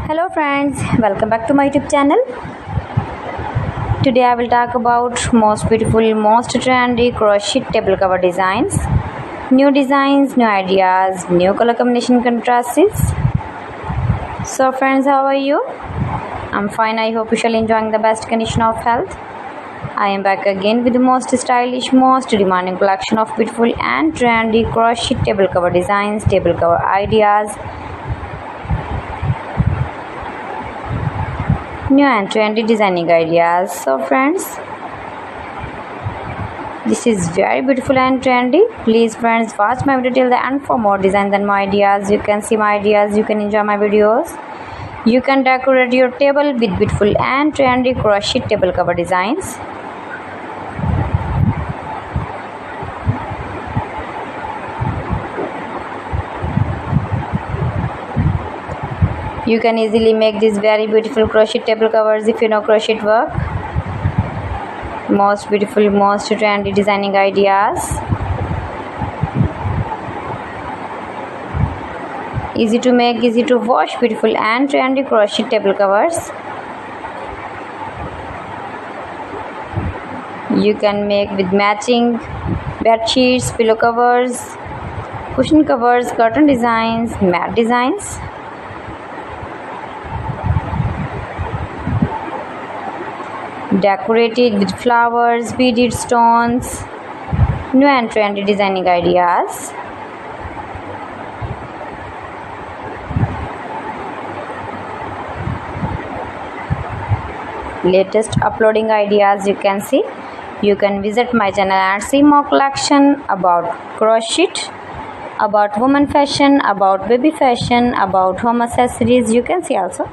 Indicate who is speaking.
Speaker 1: Hello friends, welcome back to my YouTube channel. Today I will talk about most beautiful, most trendy crochet table cover designs. New designs, new ideas, new color combination contrasts. So friends, how are you? I'm fine. I hope you shall enjoying the best condition of health. I am back again with the most stylish, most demanding collection of beautiful and trendy crochet table cover designs, table cover ideas, new and trendy designing ideas. So friends, this is very beautiful and trendy. Please friends, watch my video till the end for more designs and more ideas. You can see my ideas, you can enjoy my videos. You can decorate your table with beautiful and trendy crochet table cover designs. You can easily make these very beautiful crochet table covers if you know crochet work. Most beautiful, most trendy designing ideas. Easy to make, easy to wash, beautiful and trendy crochet table covers. You can make with matching bed sheets, pillow covers, cushion covers, curtain designs, mat designs. Decorated with flowers, beaded stones, new and trendy designing ideas. Latest uploading ideas you can see. You can visit my channel and see more collection about crochet, about women fashion, about baby fashion, about home accessories. You can see also.